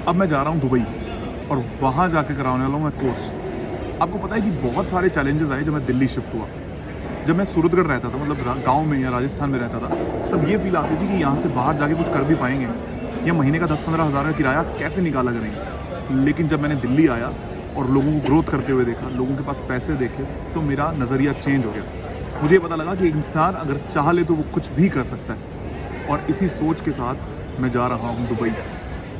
अब मैं जा रहा हूँ दुबई और वहाँ जाके कराने वाला हूँ मैं कोर्स। आपको पता है कि बहुत सारे चैलेंजेस आए जब मैं दिल्ली शिफ्ट हुआ। जब मैं सूरतगढ़ रहता था, मतलब गांव में या राजस्थान में रहता था, तब ये फील आती थी कि यहाँ से बाहर जाके कुछ कर भी पाएंगे या महीने का 10-15 हज़ार का किराया कैसे निकाला करेंगे। लेकिन जब मैंने दिल्ली आया और लोगों को ग्रोथ करते हुए देखा, लोगों के पास पैसे देखे, तो मेरा नज़रिया चेंज हो गया। मुझे पता लगा कि इंसान अगर चाह ले तो वो कुछ भी कर सकता है। और इसी सोच के साथ मैं जा रहा हूँ दुबई।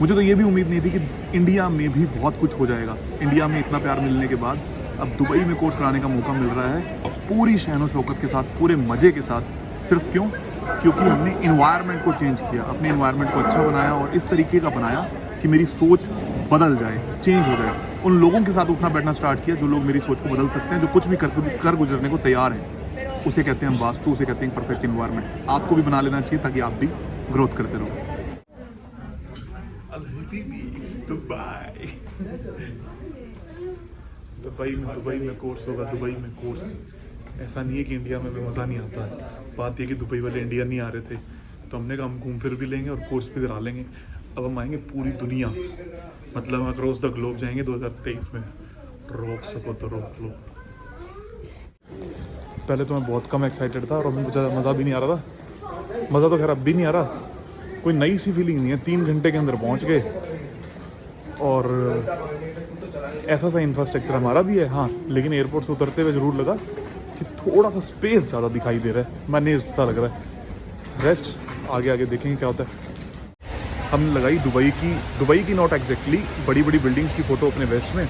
मुझे तो ये भी उम्मीद नहीं थी कि इंडिया में भी बहुत कुछ हो जाएगा। इंडिया में इतना प्यार मिलने के बाद अब दुबई में कोर्स कराने का मौका मिल रहा है, पूरी शहनो शौकत के साथ, पूरे मज़े के साथ। सिर्फ क्यों? क्योंकि हमने इन्वायरमेंट को चेंज किया, अपने इन्वायरमेंट को अच्छा बनाया और इस तरीके का बनाया कि मेरी सोच बदल जाए, चेंज हो जाए। उन लोगों के साथ उठना बैठना स्टार्ट किया जो लोग मेरी सोच को बदल सकते हैं, जो कुछ भी कर गुजरने को तैयार हैं। उसे कहते हैं वास्तु, उसे कहते हैं परफेक्ट इन्वायरमेंट। आपको भी बना लेना चाहिए ताकि आप भी ग्रोथ करते रहो। दुबई में कोर्स होगा, दुबई में कोर्स। ऐसा नहीं है कि इंडिया में मज़ा नहीं आता। बात ये कि दुबई वाले इंडिया नहीं आ रहे थे, तो हमने कहा हम घूम फिर भी लेंगे और कोर्स भी करा लेंगे। अब हम आएंगे पूरी दुनिया, मतलब हम अक्रॉस द ग्लोब जाएंगे 2023 में। रोक सको तो रोक लो। पहले तो मैं बहुत कम एक्साइटेड था और अभी मुझे मज़ा भी नहीं आ रहा था। मज़ा तो खैर अब भी नहीं आ रहा, कोई नई सी फीलिंग नहीं है। 3 घंटे के अंदर पहुंच गए और ऐसा सा इंफ्रास्ट्रक्चर हमारा भी है, हाँ, लेकिन एयरपोर्ट से उतरते हुए ज़रूर लगा कि थोड़ा सा स्पेस ज़्यादा दिखाई दे रहा है, मैनेज्ड सा लग रहा है। रेस्ट आगे आगे देखेंगे क्या होता है। हमने लगाई दुबई की नॉट एग्जैक्टली, बड़ी बड़ी बिल्डिंग्स की फ़ोटो अपने वेस्ट में,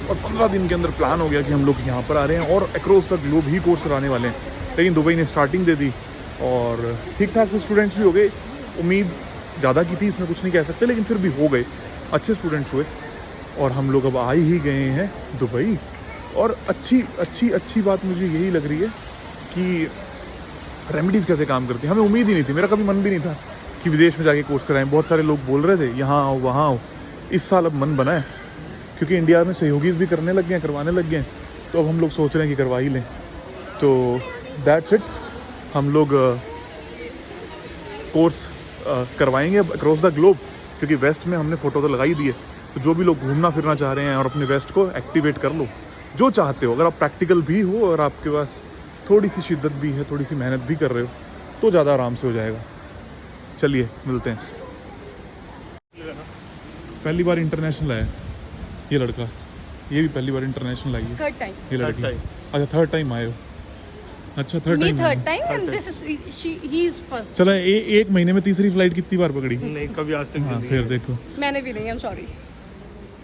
और 15 दिन के अंदर प्लान हो गया कि हम लोग यहाँ पर आ रहे हैं और across the globe he course कराने वाले हैं। लेकिन दुबई ने स्टार्टिंग दे दी और ठीक ठाक से स्टूडेंट्स भी हो गए। उम्मीद ज़्यादा की थी, इसमें कुछ नहीं कह सकते, लेकिन फिर भी हो गए, अच्छे स्टूडेंट्स हुए और हम लोग अब आ ही गए हैं दुबई। और अच्छी बात मुझे यही लग रही है कि रेमेडीज़ कैसे काम करती हैं। हमें उम्मीद ही नहीं थी, मेरा कभी मन भी नहीं था कि विदेश में जाके कोर्स कराएं। बहुत सारे लोग बोल रहे थे यहाँ आओ वहाँ आओ। इस साल अब मन बना है क्योंकि इंडिया में सहयोगीज़ भी करने लग गए हैं, करवाने लग गए हैं, तो अब हम लोग सोच रहे हैं कि करवा ही लें। तो दैट्स इट, हम लोग कोर्स करवाएंगे अब अक्रॉस द ग्लोब, क्योंकि वेस्ट में हमने फ़ोटो तो लगाई दी है। तो जो भी लोग घूमना फिरना चाह रहे हैं और अपने वेस्ट को एक्टिवेट कर लो, जो चाहते हो। अगर आप प्रैक्टिकल भी हो और आपके पास थोड़ी सी शिद्दत भी है, थोड़ी सी मेहनत भी कर रहे हो, तो ज़्यादा आराम से हो जाएगा। चलिए मिलते हैं। पहली बार इंटरनेशनल आया ये लड़का, ये भी पहली बार इंटरनेशनल आई है। थर्ड टाइम ये लड़की, अच्छा थर्ड टाइम आए हो। अच्छा third time and this is he is first. चला एक महीने में तीसरी फ्लाइट कितनी बार पकड़ी? नहीं, कभी आज तक हाँ, नहीं। फिर देखो मैंने भी नहीं, आई एम सॉरी।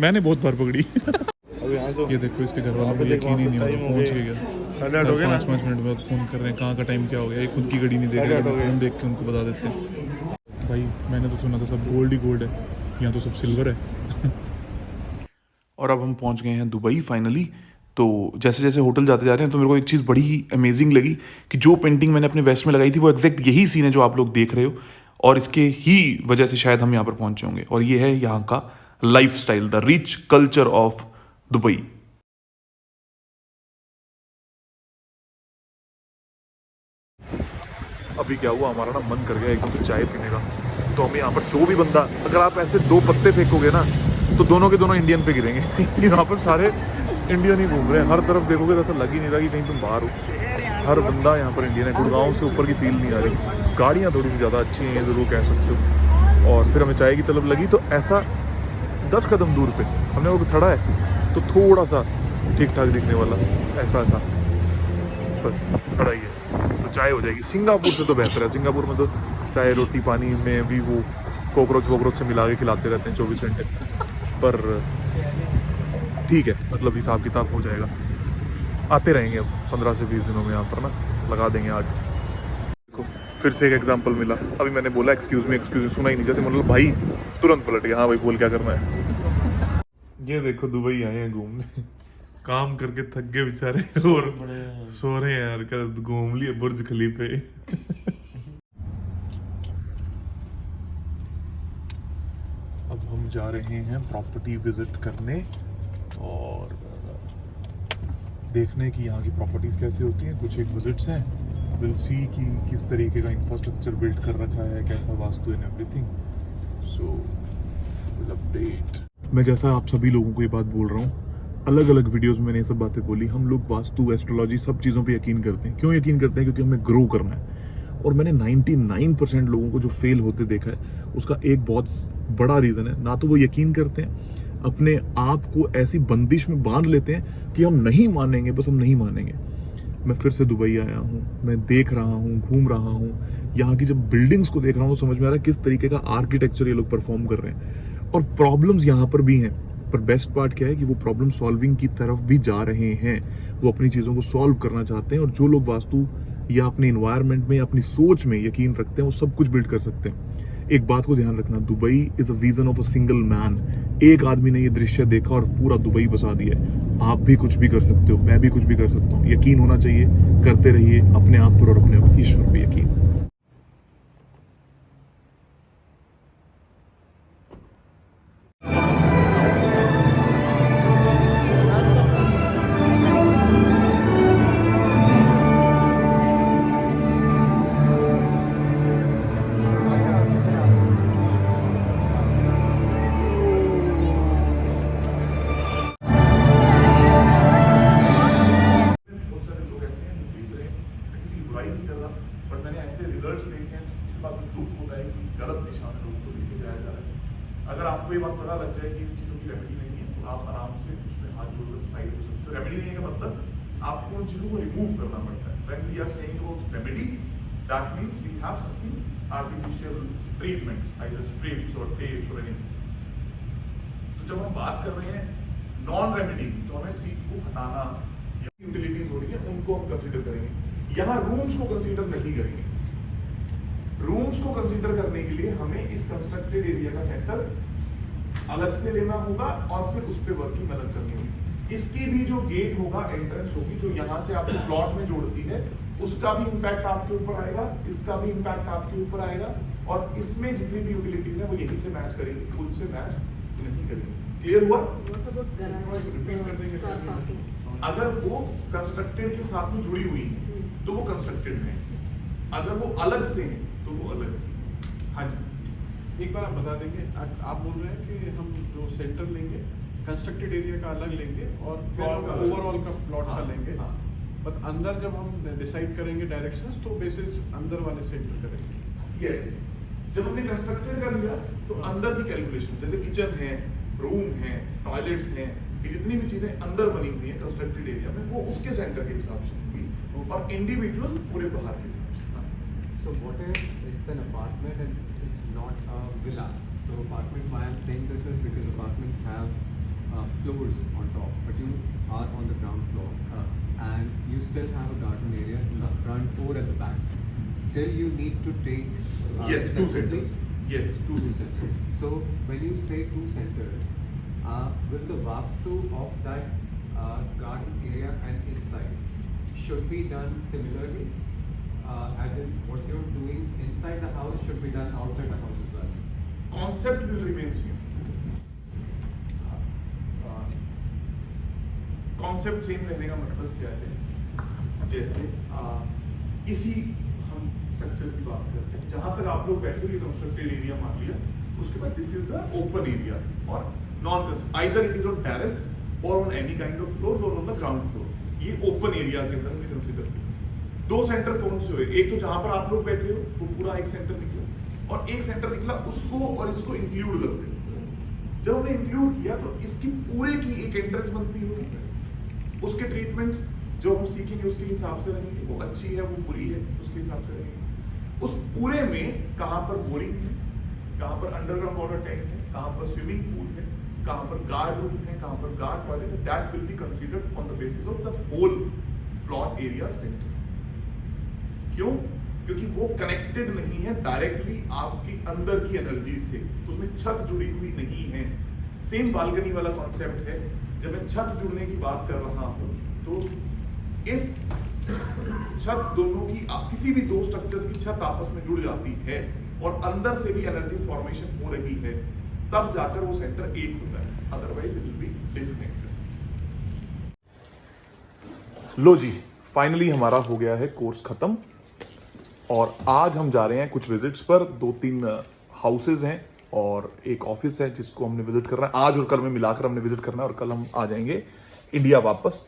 मैंने बहुत बार पकड़ी। अब यहाँ तो ये देखो इसके घर वालों को यकीन ही नहीं हो रहा, पहुंच गया। 8:30 हो गए ना। 5 मिनट में फ़ोन कर रहे हैं कहाँ का टाइम क्या हो गया। ये खुद की घड़ी नहीं देख रहे, फ़ोन देख के उनको बता देते हैं। भाई मैंने तो सुना था सब गोल्ड ही गोल्ड है, यहाँ तो सब सिल्वर है। और अब हम पहुँच गए हैं दुबई फाइनली। तो जैसे जैसे होटल जाते जा रहे हैं तो मेरे को एक चीज़ बड़ी ही अमेजिंग लगी कि जो पेंटिंग मैंने अपने वेस्ट में लगाई थी वो एग्जैक्ट यही सीन है जो आप लोग देख रहे हो, और इसके ही वजह से शायद हम यहाँ पर पहुँचे होंगे। और ये है यहाँ का lifestyle, the rich culture of Dubai. अभी क्या हुआ, हमारा ना मन कर गया एकदम से चाय पीने का। तो हमें यहाँ पर जो भी बंदा, अगर आप ऐसे 2 पत्ते फेंकोगे ना तो दोनों के दोनों इंडियन पे गिरेंगे। यहाँ पर सारे इंडियन ही घूम रहे हैं, हर तरफ देखोगे तो ऐसा लग ही नहीं रहा कि कहीं तुम बाहर हो। हर बंदा यहाँ पर इंडियन है। गुड़गांव से ऊपर की फील नहीं आ रही। गाड़ियाँ थोड़ी सी ज़्यादा अच्छी हैं, ये ज़रूर कह सकते हो। और फिर हमें चाय की तलब लगी, तो ऐसा 10 कदम दूर पे हमने वो खड़ा है, तो थोड़ा सा ठीक ठाक दिखने वाला ऐसा बस खड़ा ही है, तो चाय हो जाएगी। सिंगापुर से तो बेहतर है। सिंगापुर में तो चाय रोटी पानी में भी वो कोकरोच से मिला के खिलाते रहते हैं 24 घंटे। पर ठीक है, मतलब हिसाब किताब हो जाएगा। आते रहेंगे अब 15 से 20 दिनों में यहाँ पर ना, लगा देंगे आग। देखो फिर से एक एग्जांपल मिला। अभी मैंने बोला एक्सक्यूज मी, सुना ही नहीं। जैसे मतलब भाई तुरंत पलट गया, हाँ भाई बोल क्या करना है। ये देखो दुबई आए हैं घूमने, काम करके थक गए बेचारे और सो रहे हैं यार। क्या घूम लिए बुर्ज खलीफे। अब हम जा रहे हैं प्रॉपर्टी विजिट करने और देखने की यहाँ की प्रॉपर्टीज कैसे होती हैं। कुछ एक विजिट्स हैं, विल सी कि किस तरीके का इंफ्रास्ट्रक्चर बिल्ड कर रखा है, कैसा वास्तु एंड एवरीथिंग। सो मैं जैसा आप सभी लोगों को ये बात बोल रहा हूँ, अलग अलग वीडियोस में मैंने ये सब बातें बोली। हम लोग वास्तु, एस्ट्रोलॉजी, सब चीज़ों पे यकीन करते हैं। क्यों यकीन करते हैं? क्योंकि हमें ग्रो करना है। और मैंने 99% लोगों को जो फेल होते देखा है, उसका एक बहुत बड़ा रीज़न है, ना तो वो यकीन करते हैं, अपने आप को ऐसी बंदिश में बांध लेते हैं कि हम नहीं मानेंगे, बस हम नहीं मानेंगे। मैं फिर से दुबई आया हूँ, मैं देख रहा हूँ, घूम रहा हूँ, यहाँ की जब बिल्डिंग्स को देख रहा हूँ, समझ में आ रहा है किस तरीके का आर्किटेक्चर ये लोग परफॉर्म कर रहे हैं। और प्रॉब्लम्स यहाँ पर भी हैं, पर बेस्ट पार्ट क्या है कि वो प्रॉब्लम सॉल्विंग की तरफ भी जा रहे हैं। वो अपनी चीज़ों को सॉल्व करना चाहते हैं, और जो लोग वास्तु या अपने इन्वायरमेंट में या अपनी सोच में यकीन रखते हैं, वो सब कुछ बिल्ड कर सकते हैं। एक बात को ध्यान रखना, Dubai is a vision of a single man. एक आदमी ने ये दृश्य देखा और पूरा दुबई बसा दिया है। आप भी कुछ भी कर सकते हो, मैं भी कुछ भी कर सकता हूँ। यकीन होना चाहिए, करते रहिए अपने आप पर और अपने ईश्वर पे यकीन। बहुत सारे लोग ऐसे हैं जो बेच रहे हैं, मैं किसी की बुराई नहीं कर रहा, पर मैंने ऐसे रिजल्ट्स देखे हैं जिसके बाद दुख होता है कि गलत दिशा में लोगों को लेके जाया जा रहा है। अगर आपको ये बात पता लग जाए कि इन चीज़ों की रेमेडी नहीं है, तो आप आराम से उसमें हाथ जोड़कर साइड हो सकते हो। रेमेडी नहीं है का मतलब आपको उन चीज़ों को रिमूव करना पड़ता है। When we are saying about remedy, that means we have something artificial treatments, either strips or tapes or anything. तो जब हम बात कर रहे हैं नॉन रेमेडी, तो हमें सीट को हटाना, यूटिलिटीज हो रही है उनको हम कंसीडर करेंगे। यहाँ रूम्स को कंसीडर नहीं करेंगे। रूम्स को कंसीडर करने के लिए हमें इस कंस्ट्रक्टेड एरिया का सेंटर अलग से लेना होगा और फिर उस पर वर्किंग अलग करनी होगी। इसकी भी जो गेट होगा, एंट्रेंस होगी, जो यहाँ से आपको प्लॉट में जोड़ती है, उसका भी इंपैक्ट आपके ऊपर आएगा, इसका भी इंपैक्ट आपके ऊपर आएगा, और इसमें जितनी भी यूटिलिटीज है वो यहीं से मैच करेंगे, खुद से मैच नहीं करेंगे। क्लियर हुआ? अगर वो कंस्ट्रक्टेड के साथ में जुड़ी हुई है तो वो कंस्ट्रक्टेड है, अगर वो अलग से है तो वो अलग है। हाँ जी, एक बार आप बता देंगे, आप बोल रहे हैं कि हम जो सेंटर लेंगे कंस्ट्रक्टेड एरिया का अलग लेंगे और फिर ओवरऑल का प्लॉट का लेंगे, बट अंदर जब हम डिसाइड करेंगे डायरेक्शंस तो बेसिस अंदर वाले सेंटर करेंगे। यस, जब हमने कंस्ट्रक्टेड कर लिया तो अंदर की कैलकुलेशन, जैसे किचन है, रूम है, टॉयलेट्स हैं, ये जितनी भी चीजें अंदर बनी हुई हैं कंस्ट्रक्टेड एरिया में, वो उसके सेंटर के हिसाब से होगी और इंडिविजुअल पूरे बाहर के हिसाब से। So what if it's an apartment and it's not a villa? So apartment, why I'm saying this is because apartments have floors on top, but you are on the ground floor and you still have a garden area in the front or at the back. Still you need to take Yes, two separately. centers. Yes, two Two centers. So when you say two centers, will the vastu of that garden area and inside should be done similarly? As in what you're doing inside the house should be done outside the house as well. Concept will remain same. Concept same रहने का मतलब क्या है? जैसे इसी हम structure की बात करते हैं, जहां तक आप लोग बैठे हुए कंस्ट्रक्टेड एरिया मान लिया, उसके बाद this is the open area और non either it is on terrace और on any kind of floor और ऑन द ग्राउंड फ्लोर। ये ओपन एरिया के अंदर में कंसीडर किया। दो सेंटर कौन से हुए? एक तो जहां पर आप लोग बैठे हो वो पूरा एक सेंटर निकला, और एक सेंटर निकला उसको और इसको इंक्लूड करते हैं। जब हमने इंक्लूड किया तो इसकी पूरे की एक एंट्रेंस बनती होगी, उसके ट्रीटमेंट्स जो हम सीखेंगे उसके हिसाब से रहेंगे, वो अच्छी है वो बुरी है उसके हिसाब से रहेंगे। उस पूरे में कहां पर बोरिंग है, कहां पर अंडरग्राउंड वाटर टैंक है, कहां पर स्विमिंग पूल है, कहां पर गार्ड रूम है, कहां पर गार्ड टॉयलेट है, that will be considered on the basis of the whole plot area centre. क्यों? क्योंकि वो कनेक्टेड नहीं है डायरेक्टली आपकी अंदर की एनर्जी से, उसमें छत जुड़ी हुई नहीं है। सेम बालकनी वाला कॉन्सेप्ट है। जब मैं छत जुड़ने की बात कर रहा हूं तो इफ छत दोनों की किसी भी दो स्ट्रक्चर्स की छत आपस में जुड़ जाती है और अंदर से भी एनर्जी फॉर्मेशन हो रही है, तब जाकर वो सेंटर एक होता है, otherwise it will be disconnected. लो जी, फाइनली हमारा हो गया है कोर्स खत्म और आज हम जा रहे हैं कुछ विजिट्स पर। 2-3 हाउसेज हैं और एक ऑफिस है जिसको हमने विजिट करना है आज और कल में मिलाकर हमने विजिट करना है, और कल हम आ जाएंगे इंडिया वापस।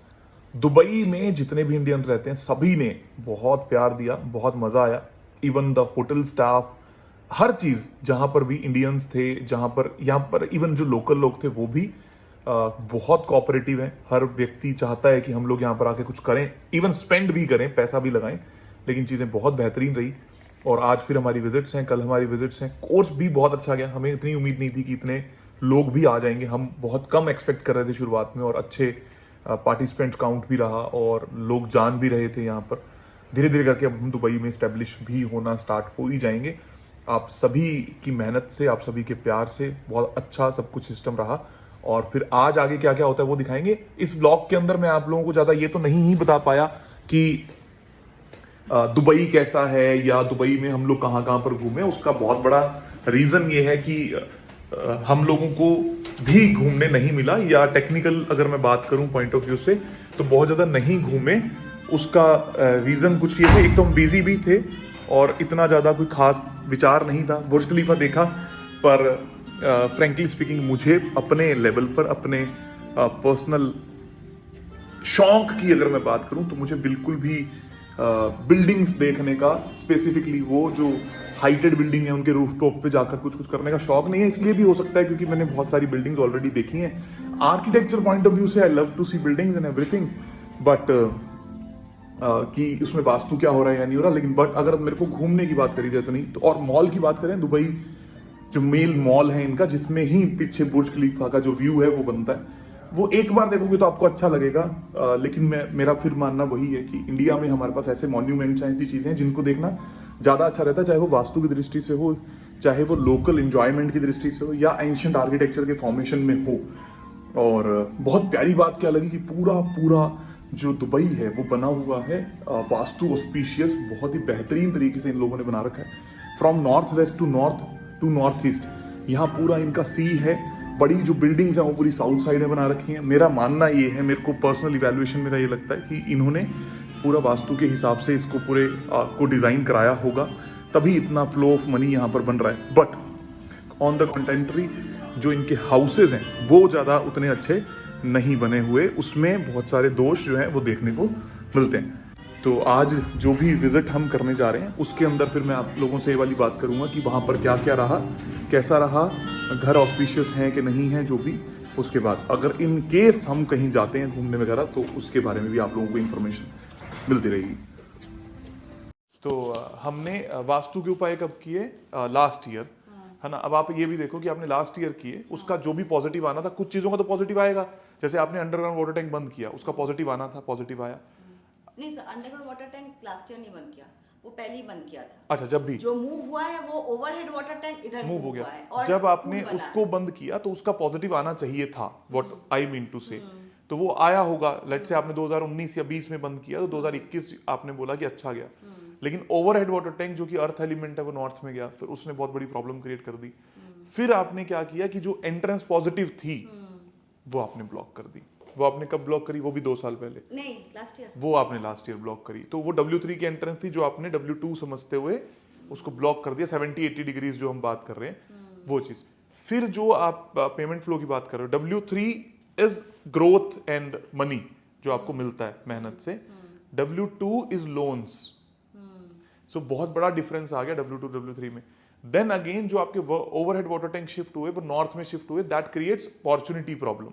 दुबई में जितने भी इंडियन रहते हैं सभी ने बहुत प्यार दिया, बहुत मजा आया। इवन द होटल स्टाफ, हर चीज, जहां पर भी इंडियंस थे, जहां पर यहाँ पर इवन जो लोकल लोग थे वो भी बहुत कोऑपरेटिव हैं। हर व्यक्ति चाहता है कि हम लोग यहाँ पर आके कुछ करें, इवन स्पेंड भी करें, पैसा भी लगाएं, लेकिन चीजें बहुत बेहतरीन रही। और आज फिर हमारी विजिट्स हैं, कल हमारी विजिट्स हैं। कोर्स भी बहुत अच्छा गया, हमें इतनी उम्मीद नहीं थी कि इतने लोग भी आ जाएंगे, हम बहुत कम एक्सपेक्ट कर रहे थे शुरुआत में, और अच्छे पार्टिसिपेंट काउंट भी रहा और लोग जान भी रहे थे यहाँ पर। धीरे धीरे करके अब हम दुबई में इस्टेब्लिश भी होना स्टार्ट हो ही जाएंगे। आप सभी की मेहनत से, आप सभी के प्यार से बहुत अच्छा सब कुछ सिस्टम रहा, और फिर आज आगे क्या क्या होता है वो दिखाएंगे। इस ब्लॉग के अंदर मैं आप लोगों को ज़्यादा ये तो नहीं ही बता पाया कि दुबई कैसा है या दुबई में हम लोग कहाँ कहाँ पर घूमे। उसका बहुत बड़ा रीज़न ये है कि हम लोगों को भी घूमने नहीं मिला, या टेक्निकल अगर मैं बात करूं पॉइंट ऑफ व्यू से तो बहुत ज़्यादा नहीं घूमे। उसका रीज़न कुछ ये थे, एक तो हम बिजी भी थे और इतना ज़्यादा कोई खास विचार नहीं था। बुर्ज खलीफा देखा, पर फ्रेंकली स्पीकिंग मुझे अपने लेवल पर, अपने पर्सनल शौक की अगर मैं बात करूं तो मुझे बिल्कुल भी बिल्डिंग्स देखने का, स्पेसिफिकली वो जो हाइटेड बिल्डिंग है उनके रूफटॉप पे जाकर कुछ करने का शौक नहीं है। इसलिए भी हो सकता है क्योंकि मैंने बहुत सारी बिल्डिंग्स ऑलरेडी देखी हैं। आर्किटेक्चर पॉइंट ऑफ व्यू से I love to see buildings and everything, but कि उसमें वास्तु क्या हो रहा है या नहीं हो रहा, लेकिन बट अगर मेरे को घूमने की बात करी जाए तो नहीं। तो और मॉल की बात करें, दुबई जो मेल मॉल है इनका, जिसमें ही पीछे बुर्ज खलीफा का जो व्यू है वो बनता है, वो एक बार देखोगे तो आपको अच्छा लगेगा। लेकिन मेरा फिर मानना वही है कि इंडिया में हमारे पास ऐसे मॉन्यूमेंट्स हैं, ऐसी चीज़ें हैं जिनको देखना ज़्यादा अच्छा रहता है, चाहे वो वास्तु की दृष्टि से हो, चाहे वो लोकल इंजॉयमेंट की दृष्टि से हो, या एंशिएंट आर्किटेक्चर के फॉर्मेशन में हो। और बहुत प्यारी बात क्या लगी कि पूरा जो दुबई है वो बना हुआ है वास्तु ऑस्पिशियस, बहुत ही बेहतरीन तरीके से इन लोगों ने बना रखा है। From north west to north east, यहाँ पूरा इनका सी है। बड़ी जो बिल्डिंग्स हैं वो पूरी साउथ साइड में बना रखी हैं। मेरा मानना ये है, मेरे को पर्सनल इवैल्यूएशन मेरा ये लगता है कि इन्होंने पूरा वास्तु के हिसाब से इसको पूरे को डिज़ाइन कराया होगा, तभी इतना फ्लो ऑफ मनी यहाँ पर बन रहा है। बट ऑन द कंटेंट्री जो इनके हाउसेज हैं वो ज़्यादा उतने अच्छे नहीं बने हुए, उसमें बहुत सारे दोष जो हैं वो देखने को मिलते हैं। तो आज जो भी विजिट हम करने जा रहे हैं उसके अंदर फिर मैं आप लोगों से ये वाली बात करूंगा कि वहाँ पर क्या क्या रहा, कैसा रहा, घर ऑस्पिशियस हैं कि नहीं है, जो भी। उसके बाद अगर इन केस हम कहीं जाते हैं घूमने वगैरह तो उसके बारे में भी आप लोगों को इन्फॉर्मेशन मिलती रहेगी। तो हमने वास्तु के उपाय कब किए? लास्ट ईयर, है ना। अब आप ये भी देखो कि आपने लास्ट ईयर किए, उसका जो भी पॉजिटिव आना था, कुछ चीज़ों का तो पॉजिटिव आएगा। जैसे आपने अंडरग्राउंड वाटर टैंक बंद किया, उसका पॉजिटिव आना था, पॉजिटिव आया। नहीं sir, underground water tank last year नहीं बंद किया, वो पहले ही बंद किया था। अच्छा, जब भी जो मूव हुआ है वो ओवरहेड वाटर टैंक इधर मूव हो गया है, और जब आपने pool बना उसको बंद किया तो उसका पॉजिटिव आना चाहिए था, व्हाट आई मीन टू से। तो वो आया होगा। लेट्स से आपने 2019 या 20 में बंद किया तो 2021 आपने बोला कि अच्छा गया, लेकिन ओवरहेड वाटर टैंक जो कि अर्थ एलिमेंट है वो नॉर्थ में गया, फिर उसने बहुत बड़ी प्रॉब्लम क्रिएट कर दी। फिर आपने क्या किया कि जो एंट्रेंस पॉजिटिव थी वो आपने ब्लॉक कर दी। वो आपने कब ब्लॉक करी? वो भी 2 साल पहले। नहीं, लास्ट ईयर। वो आपने लास्ट ईयर ब्लॉक करी। तो वो W3 की एंट्रेंस थी जो आपने W2 समझते हुए उसको ब्लॉक कर दिया। 70-80 डिग्रीज जो हम बात कर रहे हैं वो चीज। फिर जो आप पेमेंट फ्लो की बात कर रहे हो, W3 is growth and money जो आपको मिलता है मेहनत से। W2 is loans. सो बहुत बड़ा डिफरेंस आ गया W2 W3 में। देन अगेन जो आपके ओवरहेड वाटर टैंक शिफ्ट हुए वो नॉर्थ में शिफ्ट हुए, that creates opportunity problem.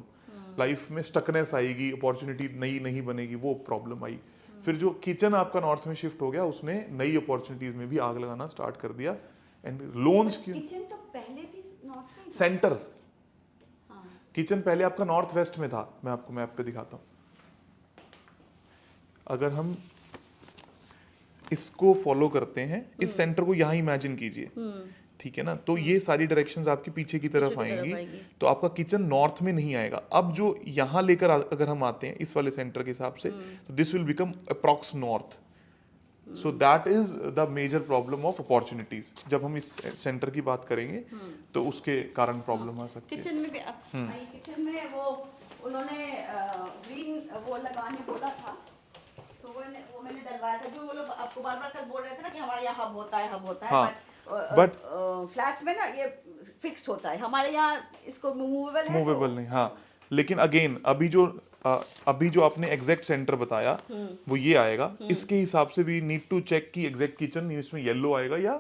Life में स्टकनेस आएगी, अपॉर्चुनिटी नई नहीं बनेगी, वो प्रॉब्लम आई। फिर जो किचन आपका नॉर्थ में शिफ्ट हो गया, उसने नई अपॉर्चुनिटीज में भी आग लगाना स्टार्ट कर दिया। एंड लोन्स की किचन तो पहले भी नॉर्थ में सेंटर, किचन पहले आपका नॉर्थ वेस्ट में था। मैं आपको मैप पे दिखाता हूं। अगर हम इसको फॉलो करते हैं, इस सेंटर को यहां इमेजिन कीजिए, ठीक है ना। तो ये सारी डायरेक्शंस आपकी पीछे की तरफ आएंगी, तो आपका किचन नॉर्थ में नहीं आएगा। अब जो यहाँ लेकर अगर हम आते हैं इस वाले सेंटर के हिसाब से, तो this will become approx north. So that is the major problem of opportunities. जब हम इस सेंटर की बात करेंगे तो उसके कारण प्रॉब्लम आ सकती है। किचन में भी किचन में वो उन्होंने ग्रीन वो लगाने बोला था, तो वो मैंने डलवाया था। जो वो लोग आपको बार बार कल बोल रहे थे ना कि हमारे यहाँ हब होता है, बट फ्लैट्स में ना ये फिक्स्ड होता है, हमारे यहाँ इसको मूवेबल है। मूवेबल नहीं, हाँ। लेकिन अगेन अभी जो आपने एग्जैक्ट सेंटर बताया वो ये आएगा, इसके हिसाब से भी नीड टू चेक कि एग्जैक्ट किचन इसमें येलो आएगा या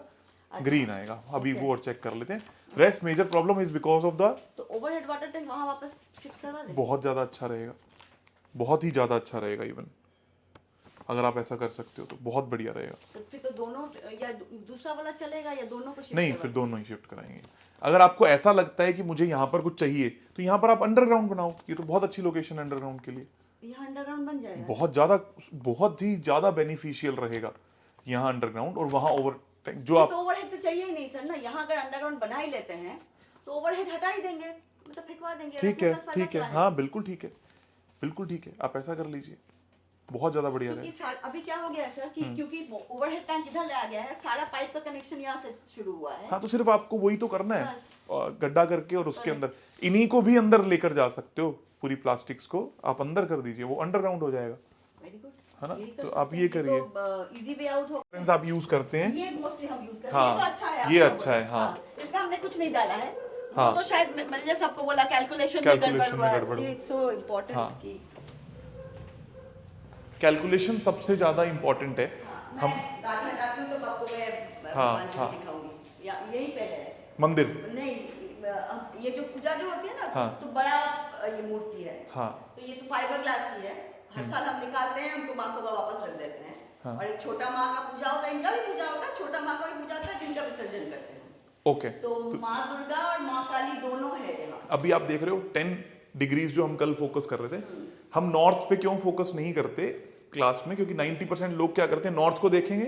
ग्रीन आएगा, अभी वो और चेक कर लेते हैं। Rest major problem is because of the, तो ओवरहेड वाटर टैंक वहाँ वापस शिफ्ट करवा दें। बहुत ज़्यादा अच्छा रहेगा, बहुत ही ज़्यादा अच्छा रहेगा। इवन अगर आप ऐसा कर सकते हो तो बहुत बढ़िया रहेगा। तो फिर तो दोनों या दूसरा वाला चलेगा या दोनों को शिफ्ट नहीं, फिर दोनों ही शिफ्ट कराएंगे। अगर आपको ऐसा लगता है कि मुझे यहाँ पर कुछ चाहिए तो यहाँ पर आप अंडरग्राउंड बनाओ, ये तो बहुत अच्छी लोकेशन है अंडरग्राउंड के लिए। यहाँ अंडरग्राउंड बन जाएगा। बहुत ही ज़्यादा बेनिफिशियल रहेगा यहाँ अंडरग्राउंड, और वहाँ ओवर टैंक जो आप, तो ओवरहेड तो चाहिए ही नहीं सर ना, यहाँ अगर अंडरग्राउंड बना ही लेते हैं तो ओवरहेड हटा ही देंगे, मतलब फेंकवा देंगे। ठीक है, ठीक है, हाँ बिल्कुल ठीक है, बिल्कुल ठीक है, आप ऐसा कर लीजिए, बहुत ज़्यादा बढ़िया रहेगा। अभी क्या हो गया है सर कि क्योंकि ओवरहेड टैंक इधर ले आ गया है, सारा पाइप का कनेक्शन यहाँ से शुरू हुआ है। हाँ, तो सिर्फ आपको वही तो करना है, गड्ढा करके, और उसके अंदर इन्हीं को भी अंदर लेकर जा सकते हो, पूरी प्लास्टिक्स को आप अंदर कर दीजिए, वो अंडरग्राउंड हो जाएगा, वेरी गुड, है ना। तो आप ये करिए, इजी वे आउट हो। फ्रेंड्स आप यूज करते हैं, ये मोस्टली हम यूज करते हैं। हाँ, ये तो अच्छा है, ये आपका अच्छा है, बोला। हाँ। इसमें हमने कुछ नहीं डाला है, हाँ। वो तो शायद मैंने जैसे आपको बोला कैलकुलेशन में गड़बड़ हुआ है, सो इम्पोर्टेंट हाँ। कि कैलकुलेशन सबसे ज्यादा इम्पोर्टेंट है। हम गाड़ी हटाती हूँ तो आपको मैं हाँ, भगवान जी हाँ। दिखाऊंगी, या यहीं पे है मंदिर, नहीं, ये जो पूजा जो होती है ना, हाँ। तो बड़ा ये मूर्ति है, हाँ, तो ये तो फाइबर ग्लास की है, हर साल हम निकालते हैं, उनको माँ को वापस रख देते हैं। हाँ। और एक छोटा माँ का पूजा होता है, इनका भी पूजा होता है, छोटा माँ का भी पूजा होता है, जिनका विसर्जन करते हैं। ओके। तो माँ दुर्गा और माँ काली दोनों है यहाँ। अभी आप देख रहे हो 10 डिग्रीज जो हम कल फोकस कर रहे थे, हम नॉर्थ पे क्यों फोकस नहीं करते क्लास में, क्योंकि 90% लोग क्या करते हैं, नॉर्थ को देखेंगे,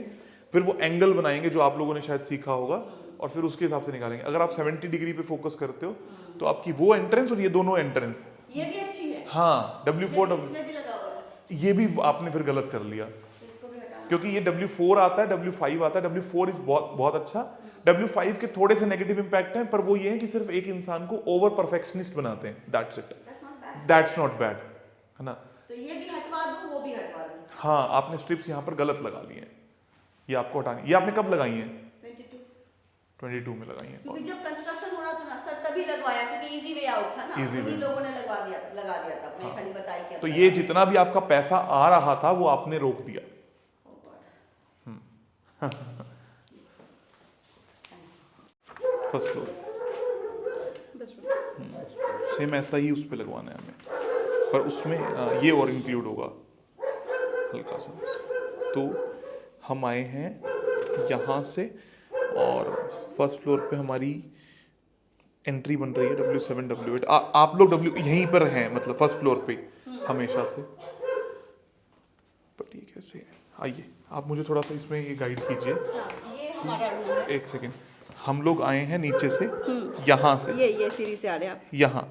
फिर वो एंगल बनाएंगे जो आप लोगों ने शायद सीखा होगा, और फिर उसके हिसाब से निकालेंगे। अगर आप 70 डिग्री पे फोकस करते हो तो आपकी वो एंट्रेंस और ये दोनों एंट्रेंस, ये भी अच्छी है, हाँ, W4 इसमें भी लगा हुआ है, ये भी आपने फिर गलत कर लिया, इसको भी हटाना। क्योंकि ये W4 आता है, W5 आता है। W4 इज बहुत अच्छा। W5 के थोड़े से नेगेटिव इंपैक्ट हैं, पर वो ये है कि सिर्फ एक इंसान को ओवर परफेक्शनिस्ट बनाते हैं, that's it, That's not bad। That's not bad, है ना। तो ये भी हटवा दूँ, वो भी हटवा दूँ। हाँ, आपने स्ट्रिप्स यहाँ पर गलत लगा ली हैं, ये आपको हटानी। ये आपने कब लगाई हैं? 22 में लगाई हैं। क्योंकि जब कंस्ट्रक्शन हो रहा था ना सर, तभी लगवाया, क्योंकि इजी वे आउट था ना, Easy way। उन्हीं लोगों ने लगा दिया था, मैं खाली बताई क्या। तो ये जितना भी आपका पैसा आ रहा था वो आपने रोक दिया। फर्स्ट फ्लोर सेम ऐसा ही उस पे लगवाना है हमें, पर उसमें ये और इंक्लूड होगा हल्का सा। तो हम आए हैं यहाँ से, और फर्स्ट फ्लोर पे हमारी एंट्री बन रही है W7 W8। आप लोग यहीं पर हैं, मतलब फर्स्ट फ्लोर पे हमेशा से, पर ये कैसे है? आइए आप मुझे थोड़ा सा इसमें ये गाइड कीजिए। हाँ, ये हमारा रूम है। एक सेकेंड, हम लोग आए हैं नीचे से, यहाँ से, ये सीढ़ी से आ रहे हैं आप। यहाँ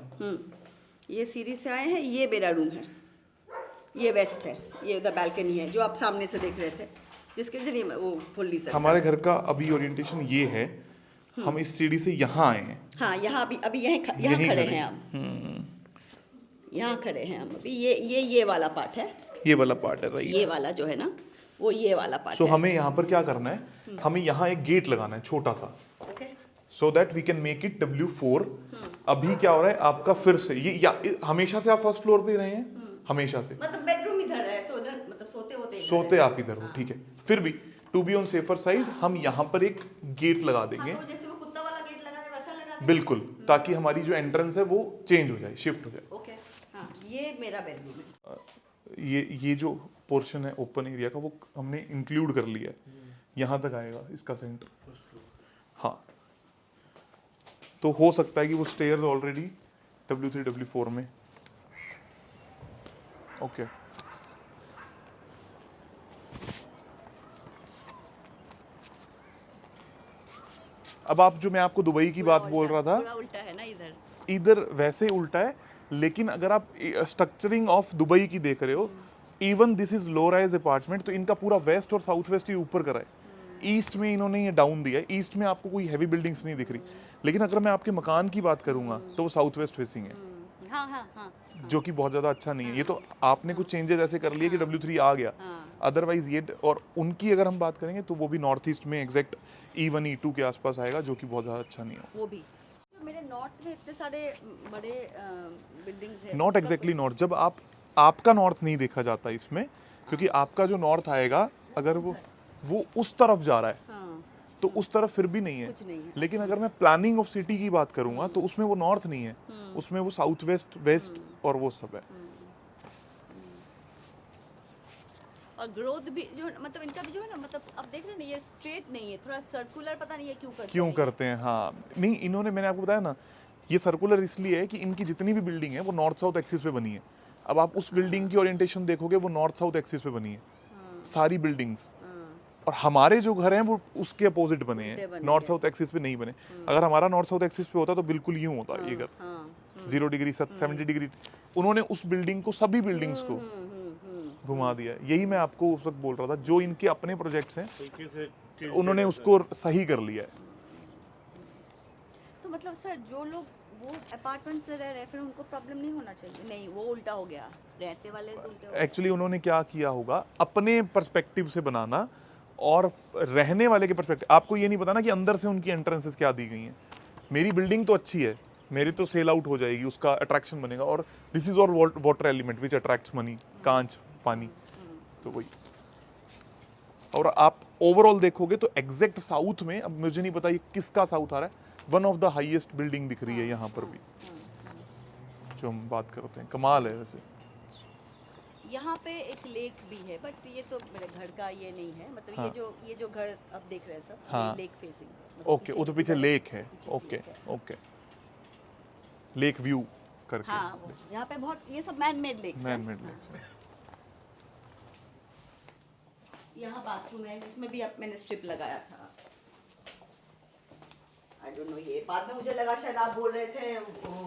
ये सीढ़ी से आए हैं, ये मेरा रूम है, ये वेस्ट है, ये उधर बालकनी है जो आप सामने से देख रहे थे, जिसके जरिए वो फुल्ली सर। हमारे घर का अभी ओरिएंटेशन ये है, हम इस सीढ़ी से यहाँ आए हैं। हाँ, यहाँ अभी यहाँ यहीं खड़े खड़े हैं हम, यहाँ खड़े हैं हम अभी। ये वाला पार्ट है, ये वाला पार्ट है, राइट। ये वाला जो है ना, वो ये वाला पार्ट सो है। हमें यहाँ पर क्या करना है, हमें यहाँ एक गेट लगाना है छोटा सा, okay, so that we can make it W4। अभी क्या हो रहा है आपका, फिर से ये हमेशा से आप फर्स्ट फ्लोर पे रहे हैं, हमेशा से, मतलब बेडरूम इधर है, तो उधर मतलब सोते आप इधर हो, ठीक है। फिर भी to be on safer side हम यहाँ पर एक गेट लगा देंगे, तो जैसे वो कुत्ता वाला गेट लगा है वैसा लगा देंगे। बिल्कुल, ताकि हमारी जो एंट्रेंस है वो चेंज हो जाए, शिफ्ट हो जाए। ओके, हाँ, ये मेरा बेडरूम है। ये जो पोर्शन है ओपन एरिया का, वो हमने इंक्लूड कर लिया है, यहाँ तक आएगा इसका सेंटर। हाँ, तो हो सकता है कि वो स्टेयर्स ऑलरेडी W3 W4 में, ओके। अब आप जो मैं आपको दुबई की बात बोल रहा था, थोड़ा उल्टा है ना इधर। इधर वैसे उल्टा है, लेकिन अगर आप स्ट्रक्चरिंग ऑफ दुबई की देख रहे हो, even this is low rise apartment, तो इनका पूरा वेस्ट और साउथ वेस्ट ही ऊपर करा है, ईस्ट में इन्होंने ये डाउन दिया है। ईस्ट में आपको कोई हैवी बिल्डिंग्स नहीं दिख रही, लेकिन अगर मैं आपके मकान की बात करूंगा तो वो साउथ वेस्ट फेसिंग है, हाँ हाँ हाँ, जो कि बहुत ज़्यादा अच्छा नहीं है। ये तो आपने कुछ चेंजेस ऐसे कर लिए कि W3 आ गया, अदरवाइज ये, और उनकी अगर हम बात करेंगे तो वो भी नॉर्थ ईस्ट में एग्जैक्ट E1 E2 के आसपास आएगा, जो कि बहुत ज़्यादा अच्छा नहीं है। वो भी मेरे नॉर्थ में इतने सारे बड़े बिल्डिंग्स हैं। नॉट एग्जैक्टली नॉर्थ, जब आपका नॉर्थ नहीं देखा जाता इसमें, क्योंकि आपका जो नॉर्थ आएगा अगर वो उस तरफ जा रहा है हाँ, तो उस तरफ फिर भी नहीं है। कुछ नहीं है। लेकिन अगर मैं प्लानिंग ऑफ सिटी की बात करूंगा तो उसमें वो नॉर्थ नहीं है, उसमें वो साउथ वेस्ट वेस्ट और वो सब है। और ग्रोथ भी जो मतलब इनका भी जो है ना, मतलब अब देख रहे हैं ना, ये स्ट्रेट नहीं है, थोड़ा सर्कुलर, पता नहीं है क्यों करते हैं। हाँ नहीं, इन्होंने, मैंने आपको बताया ना, ये सर्कुलर इसलिए है कि इनकी जितनी भी बिल्डिंग है वो नॉर्थ साउथ एक्सिस पे बनी है। अब आप उस बिल्डिंग की ओरिएंटेशन देखोगे वो नॉर्थ साउथ एक्सिस पे बनी है सारी बिल्डिंग्स, और हमारे जो घर हैं वो उसके अपोजिट बने हैं, नॉर्थ साउथ एक्सिस पे नहीं बने। अगर हमारा नॉर्थ साउथ एक्सिस पे होता तो बिल्कुल यूं होता ये घर 0 डिग्री 70 डिग्री। उन्होंने उस बिल्डिंग को, सभी बिल्डिंग्स को घुमा दिया। यही मैं आपको उस वक्त बोल रहा था, जो इनके अपने प्रोजेक्ट्स हैं उन्होंने उसको सही कर लिया है। तो मतलब सर जो लोग वो अपार्टमेंट में रह रहे हैं फिर उनको प्रॉब्लम नहीं होना चाहिए? नहीं, वो उल्टा हो गया, रहते वाले तो उल्टे हो गए। एक्चुअली उन्होंने क्या किया होगा, अपने पर्सपेक्टिव से बनाना और रहने वाले के पर्सपेक्टिव। आपको ये नहीं पता ना कि अंदर से उनकी एंट्रेंसेस क्या दी गई हैं। मेरी बिल्डिंग तो अच्छी है, मेरी तो सेल आउट हो जाएगी, उसका अट्रैक्शन बनेगा, और दिस इज और water element which attracts money, कांच, पानी, तो वही। और आप ओवरऑल देखोगे तो एग्जैक्ट साउथ में, अब मुझे नहीं पता ये किसका साउथ आ रहा है, one of the highest building दिख रही है यहाँ पर भी, जो हम बात करते हैं। कमाल है वैसे। यहाँ पे एक लेक भी है, बट ये तो मेरे घर का ये नहीं है, मतलब हाँ। ये जो घर अब देख रहे हैं सब, हाँ। ये लेक फेसिंग है। ओके, वो तो पीछे लेक है। ओके ओके, लेक व्यू करके। हाँ, यहाँ पे बहुत ये सब man made lakes man made lakes है। यहाँ बाथरूम है, इसमें भी अब मैंने स्ट्रिप लगाया था। आई डोंट नो, ये बाद में मुझे लगा शायद आप बोल रहे थे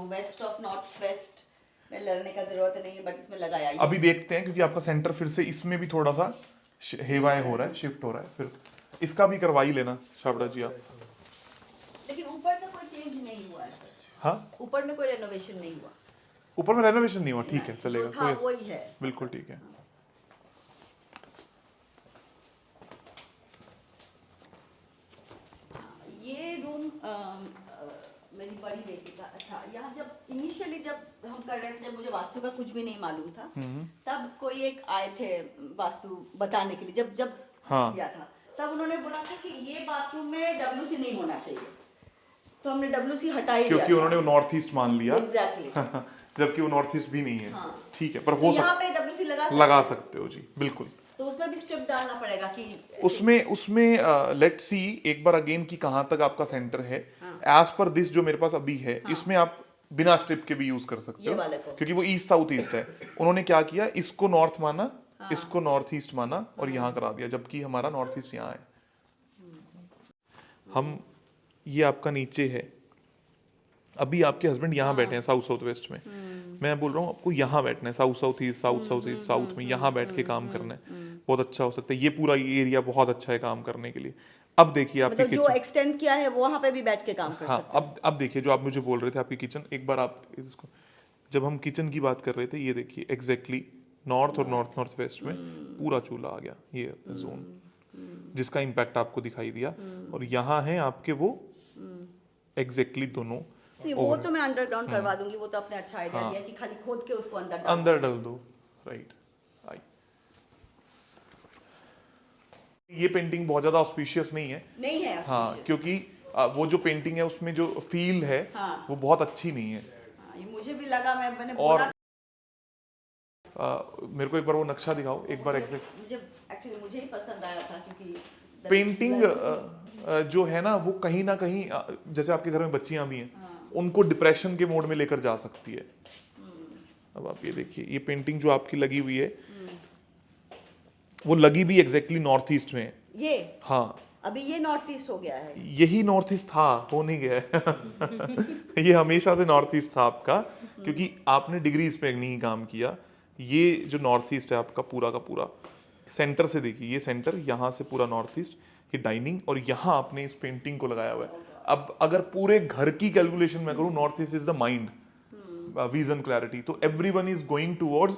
वेस्ट ऑफ नॉर्थ वेस्ट में लड़ने का जरूरत नहीं है, बट इसमें लगाया ही। अभी देखते हैं, क्योंकि आपका सेंटर फिर से इसमें भी थोड़ा सा हेवाए हो रहा है, शिफ्ट हो रहा है, फिर इसका भी करवा ही लेना छाबड़ा जी आप। लेकिन ऊपर में कोई चेंज नहीं हुआ है सर, हाँ, ऊपर में कोई रेनोवेशन नहीं हुआ। ऊपर में रेनोवेशन नहीं हुआ, ठीक है, चलेगा, जो था कोई वही है। बिल्कुल ठीक है। ये रूम मेरी बड़ी बेटी का। अच्छा, यहाँ जब इनिशियली जब हम कर रहे थे, जब मुझे वास्तु का कुछ भी नहीं मालूम था, तब कोई एक आए थे वास्तु बताने के लिए, जब हाँ। किया था, तब उन्होंने बोला था कि ये बाथरूम में WC नहीं होना चाहिए, तो हमने WC हटा ही दिया क्योंकि उन्होंने नॉर्थ ईस्ट मान लिया, एग्जैक्टली। जबकि वो नॉर्थ ईस्ट भी नहीं है। हाँ। ठीक है, पर हो यहाँ सकता, पे WC लगा सकते हो जी, बिल्कुल। तो उसमें भी स्ट्रिप डालना पड़ेगा कि उसमें लेट्स सी एक बार अगेन कि कहाँ तक आपका सेंटर है। एज पर दिस जो मेरे पास अभी है, इसमें आप बिना स्ट्रिप के भी यूज कर सकते ये हो, वाले को। क्योंकि वो ईस्ट साउथ ईस्ट है। उन्होंने क्या किया, इसको नॉर्थ माना, इसको नॉर्थ ईस्ट माना और यहाँ करा दिया, जबकि हमारा नॉर्थ ईस्ट यहाँ है। हम, ये आपका नीचे है, अभी आपके हस्बैंड यहाँ बैठे हैं साउथ साउथ वेस्ट में, मैं बोल रहा हूँ आपको यहाँ बैठना है, south south east, south south east, south में यहाँ बैठ के काम करना है, बहुत अच्छा हो सकता है। ये पूरा एरिया बहुत अच्छा है काम करने के लिए। अब देखिए आपकी मतलब जो किचन, एक्सटेंड किया है वो वहाँ पे भी बैठ के काम कर हाँ, सकते हैं। अब देखिए जो आप मुझे बोल रहे थे आपकी किचन, एक बार आप इसको, जब हम किचन की बात कर रहे थे, ये देखिए एग्जैक्टली नॉर्थ और नॉर्थ नॉर्थ वेस्ट में पूरा चूल्हा आ गया, ये जोन जिसका इम्पैक्ट आपको दिखाई दिया, और यहाँ है आपके वो एग्जैक्टली दोनों। नहीं, वो तो मैं अंडरग्राउंड करवा दूंगी, वो तो अपने अच्छा आइडिया दिया कि खाली खोद के उसको अंदर डाल दो, राइट। ये पेंटिंग बहुत ज्यादा ऑस्पिशियस नहीं है, नहीं है हाँ, क्योंकि वो जो पेंटिंग है उसमें जो फील है हाँ। वो बहुत अच्छी नहीं है। हाँ, ये मुझे भी लगा, मैंने और बोला मेरे को एक बार वो नक्शा दिखाओ एक बार एग्जैक्ट। मुझे एक्चुअली मुझे ही पसंद आया था, क्योंकि पेंटिंग जो है ना वो कहीं ना कहीं जैसे आपके घर में बच्चियां भी हैं, उनको डिप्रेशन के मोड में लेकर जा सकती है। अब आप ये देखिए, ये पेंटिंग जो आपकी लगी हुई है वो लगी भी एग्जैक्टली नॉर्थ ईस्ट में है। ये हाँ, अभी ये नॉर्थ ईस्ट हो गया है। यही नॉर्थ ईस्ट था, हो नहीं गया है। ये हमेशा से नॉर्थ ईस्ट था आपका, क्योंकि आपने डिग्रीज पे नहीं काम किया। ये जो नॉर्थ ईस्ट है आपका पूरा का पूरा, सेंटर से देखिए, ये सेंटर, यहाँ से पूरा नॉर्थ ईस्ट, ये डाइनिंग, और यहाँ आपने इस पेंटिंग को लगाया हुआ है। अब अगर पूरे घर की कैलकुलेशन में करूँ, north east is the mind, vision, clarity, तो everyone is going towards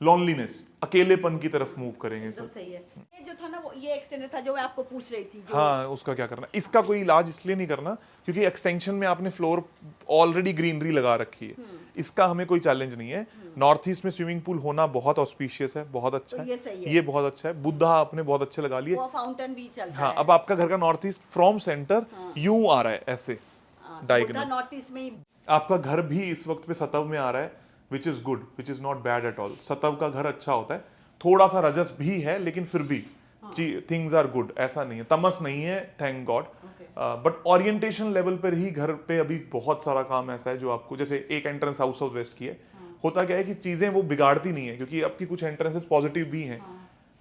loneliness, अकेलेपन की तरफ मूव करेंगे एकदम सब। सही है। ये जो था ना वो ये एक्सटेंडर था जो मैं आपको पूछ रही थी जो हाँ, उसका क्या करना, इसका कोई इलाज इसलिए नहीं करना क्योंकि एक्सटेंशन में आपने फ्लोर ऑलरेडी ग्रीनरी लगा रखी है, इसका हमें कोई चैलेंज नहीं है। नॉर्थ ईस्ट में स्विमिंग पूल होना बहुत ऑस्पिशियस है, बहुत अच्छा तो है, ये सही है। ये बहुत अच्छा है। बुद्धा आपने बहुत अच्छे लगा लिए। वो फाउंटेन भी चलता हाँ, है। अब आपका घर का नॉर्थ ईस्ट फ्रॉम सेंटर यूं आ रहा है ऐसे हाँ, डायगोनल। बुद्धा नॉर्थ ईस्ट में ही आपका घर भी इस वक्त पे सतव में आ रहा है, which is good, which is not bad at all. सतव का घर अच्छा होता है, थोड़ा सा रजस भी है लेकिन फिर भी थिंग्स आर गुड, ऐसा नहीं है, तमस नहीं है, thank God. But orientation level पर ही घर पे अभी बहुत सारा काम ऐसा है जो आपको, जैसे एक एंट्रेंस साउथ साउथ वेस्ट की है, होता क्या है कि चीजें वो बिगाड़ती नहीं है क्योंकि आपकी कुछ एंट्रेंसेस पॉजिटिव भी हैं,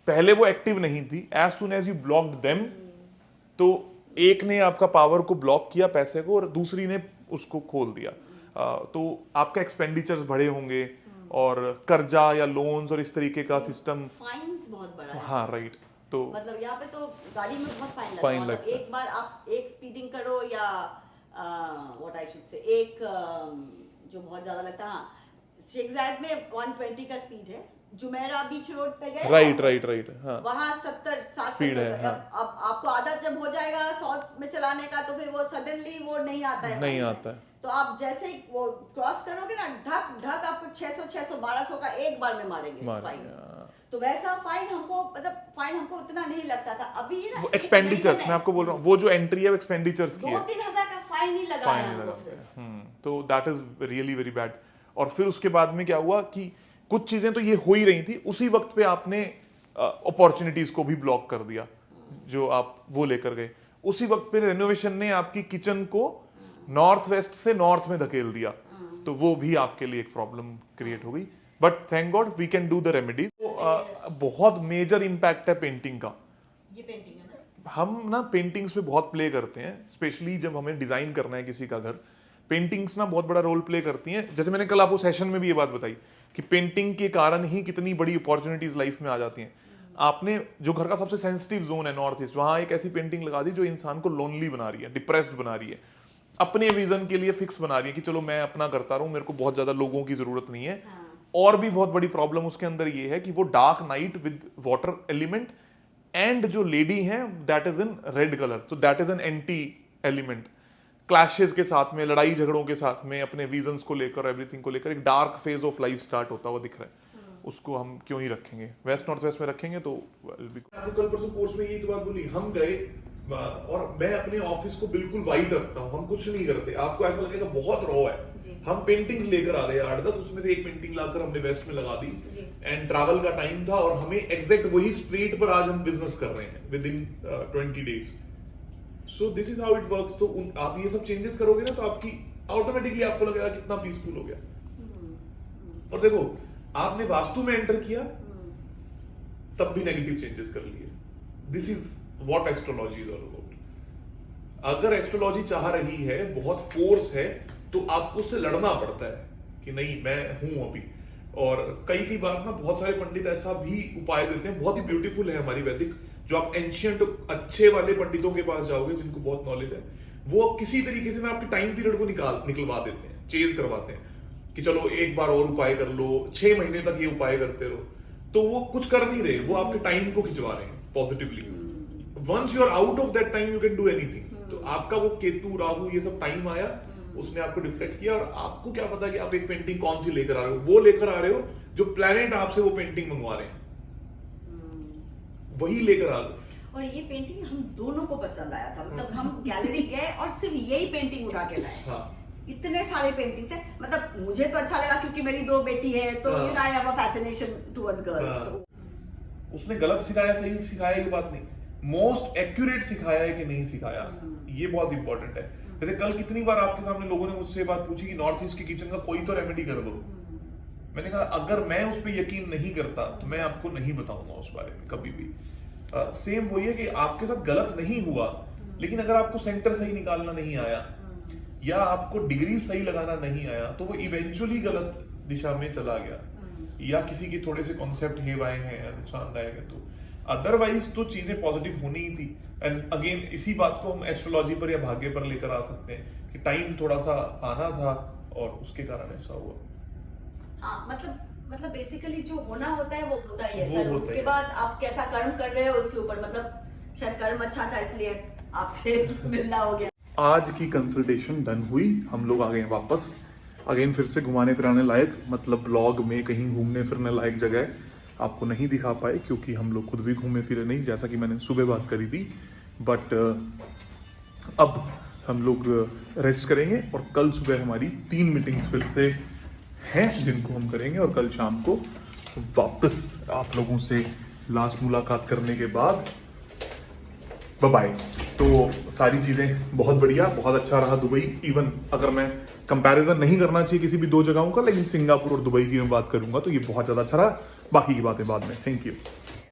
पहले वो एक्टिव नहीं थी, as soon as you blocked them, तो एक ने आपका पावर को ब्लॉक किया पैसे को और दूसरी ने उसको खोल दिया। तो आपका एक्सपेंडिचर्स बढ़े होंगे और कर्जा या लोन्स और इस तरीके का सिस्टम। फाइन्स बहुत बड़ा है। हाँ राइट, तो मतलब यहाँ पे तो गाड़ी में बहुत फाइन लगता फाइन है। मतलब लगता है। एक बार आप एक स्पीडिंग करो या व्हाट आई शुड से एक जो बहुत ज्यादा लगता है। हाँ, शेख जायद में 120 का स्पीड है, जुमेरा बीच रोड पे गए राइट राइट राइट, हाँ वहाँ 70-60 Speed है, हाँ। अब आपको आदत जब हो जाएगा 100 में चलाने का तो फिर वो सडनली वो नहीं आता है। नहीं आता है। तो आप जैसे ही वो क्रॉस करोगे ना ढक ढक आपको 600 1200 का एक बार में मारेंगे फाइन। तो वैसा फाइन हमको मतलब फाइन हमको उतना नहीं लगता था। अभी ना वो एक्सपेंडिचर्स मैं आपको बोल रहा हूँ, वो जो एंट्री है वो एक्सपेंडिचर्स की है, 2-3 हजार का फाइन ही लगाया फाइन हमको लगा फिर। तो that is really very bad. और फिर उसके बाद में क्या हुआ कि कुछ चीजें तो ये हो ही रही थी, उसी वक्त पे आपने अपॉर्चुनिटीज को भी ब्लॉक कर दिया जो आप वो लेकर गए। उसी वक्त पे रेनोवेशन ने आपकी किचन को नॉर्थ वेस्ट से नॉर्थ में धकेल दिया, तो वो भी आपके लिए एक प्रॉब्लम क्रिएट हो गई। But thank god we can do the remedies. बहुत मेजर इम्पैक्ट है पेंटिंग का। ये पेंटिंग है ना, हम ना पेंटिंग्स पे बहुत प्ले करते हैं, स्पेशली जब हमें डिजाइन करना है किसी का घर। पेंटिंग्स ना बहुत बड़ा रोल प्ले करती हैं। जैसे मैंने कल आपको सेशन में भी ये बात बताई कि पेंटिंग के कारण ही कितनी बड़ी अपॉर्चुनिटीज लाइफ में आ जाती हैं। आपने जो घर का सबसे सेंसिटिव जोन है नॉर्थ ईस्ट, वहां एक ऐसी पेंटिंग लगा दी जो इंसान को लोनली बना रही है, डिप्रेस्ड बना रही है, अपने विजन के लिए फिक्स बना रही है कि चलो मैं अपना करता रहूं, मेरे को बहुत ज्यादा लोगों की जरूरत नहीं है। और भी बहुत बड़ी प्रॉब्लम उसके अंदर ये है कि वो dark night with water element and जो लेडी है that is in red colour, तो that is an anti element. Clashes के साथ में, लड़ाई झगड़ों के साथ में, अपने विजन्स को लेकर, एवरीथिंग को लेकर एक dark phase of life start होता हुआ दिख रहा है। उसको हम क्यों ही रखेंगे, वेस्ट नॉर्थ वेस्ट में रखेंगे तो कल परसों कोर्स में यही तो बात बोली। हम गए और मैं अपने ऑफिस को बिल्कुल वाइट रखता हूँ, हम कुछ नहीं करते, आपको ऐसा लगेगा बहुत रॉ है। हम पेंटिंग्स लेकर आ रहे हैं 8-10, उसमें से एक पेंटिंग लाकर हमने वेस्ट में लगा दी एंड ट्रैवल का टाइम था और हमें एग्जैक्ट वही स्ट्रीट पर आज हम बिजनेस कर रहे हैं with in 20 days. So this is how it works. तो आप ये सब चेंजेस करोगे ना तो आपकी ऑटोमेटिकली आपको लगेगा कितना पीसफुल हो गया। और देखो आपने वास्तु में एंटर किया तब भी नेगेटिव चेंजेस कर लिए। This is what astrology is all about. अगर एस्ट्रोलॉजी चाह रही है, बहुत फोर्स है, तो आपको उससे लड़ना पड़ता है कि नहीं मैं हूं अभी। और कई बार ना बहुत सारे पंडित ऐसा भी उपाय देते हैं, बहुत ही ब्यूटीफुल है हमारी वैदिक, जो आप एंशियंट अच्छे वाले पंडितों के पास जाओगे जिनको बहुत नॉलेज है, वो किसी तरीके से ना आपके टाइम पीरियड को निकलवा देते हैं, चेंज करवाते हैं कि चलो एक बार और उपाय कर लो, 6 महीने तक ये उपाय करते रहो। तो वो कुछ कर नहीं रहे, वो आपके टाइम को खिंचवा रहे हैं positively. Once you are out of that time you can do anything. तो आपका वो केतु राहु ये सब टाइम आया, उसने आपको डिफ्लेक्ट किया और आपको क्या पता कि आप एक पेंटिंग कौन सी लेकर आ रहे हो। वो लेकर आ रहे हो जो प्लेनेट आपसे वो पेंटिंग मंगवा रहे हैं, वही लेकर आ रहे हो। और ये पेंटिंग हम दोनों को पसंद आया था। मतलब हम गैलरी गए और सिर्फ यही पेंटिंग उठा के लाए। हाँ। इतने सारे पेंटिंग्स हैं। मतलब मुझे तो अच्छा लगा क्योंकि मेरी 2 बेटी है, तो you know I have a fascination towards girls. उसने गलत सिखाया सही सिखाया ये बात नहीं, मोस्ट एक्यूरेट सिखाया है कि नहीं सिखाया, ये बहुत इंपॉर्टेंट है। जैसे कल कितनी बार आपके सामने लोगों ने मुझसे बात पूछी कि नॉर्थ ईस्ट की किचन का कोई तो रेमेडी कर दो। मैंने कहा अगर मैं उस पर यकीन नहीं करता तो मैं आपको नहीं बताऊंगा उस बारे में कभी भी। सेम वही है कि आपके साथ गलत नहीं हुआ, लेकिन अगर आपको सेंटर सही निकालना नहीं आया या आपको डिग्री सही लगाना नहीं आया तो वो इवेंचुअली गलत दिशा में चला गया, या किसी के थोड़े से कॉन्सेप्ट हेवाए हैं या नुकसानदायक है। तो अदरवाइज तो चीजें पॉजिटिव होनी ही थी। एंड अगेन इसी बात को हम एस्ट्रोलॉजी पर या भाग्य पर लेकर आ सकते हैं कि टाइम थोड़ा सा आना था और उसके कारण ऐसा हुआ। हाँ, मतलब मतलब बेसिकली जो होना होता है वो होता ही है वो सर। होता ही उसके है। बाद आप कैसा कर्म कर रहे हो उसके ऊपर, मतलब शायद कर्म अच्छा था इसलिए आपसे मिलना हो गया। आज की कंसल्टेशन डन हुई, हम लोग आ गए हैं वापस। अगेन फिर से घुमाने फिराने लायक, मतलब व्लॉग में कहीं घूमने फिरने लायक जगह आपको नहीं दिखा पाए क्योंकि हम लोग खुद भी घूमे फिरे नहीं, जैसा कि मैंने सुबह बात करी थी। बट अब हम लोग रेस्ट करेंगे और कल सुबह हमारी 3 मीटिंग्स फिर से हैं जिनको हम करेंगे, और कल शाम को वापस आप लोगों से लास्ट मुलाकात करने के बाद बाय। तो सारी चीज़ें बहुत बढ़िया, बहुत अच्छा रहा दुबई। इवन अगर मैं कंपैरिजन नहीं करना चाहिए किसी भी 2 जगहों का, लेकिन सिंगापुर और दुबई की मैं बात करूंगा तो ये बहुत ज़्यादा अच्छा रहा। बाकी की बातें बाद में। Thank you.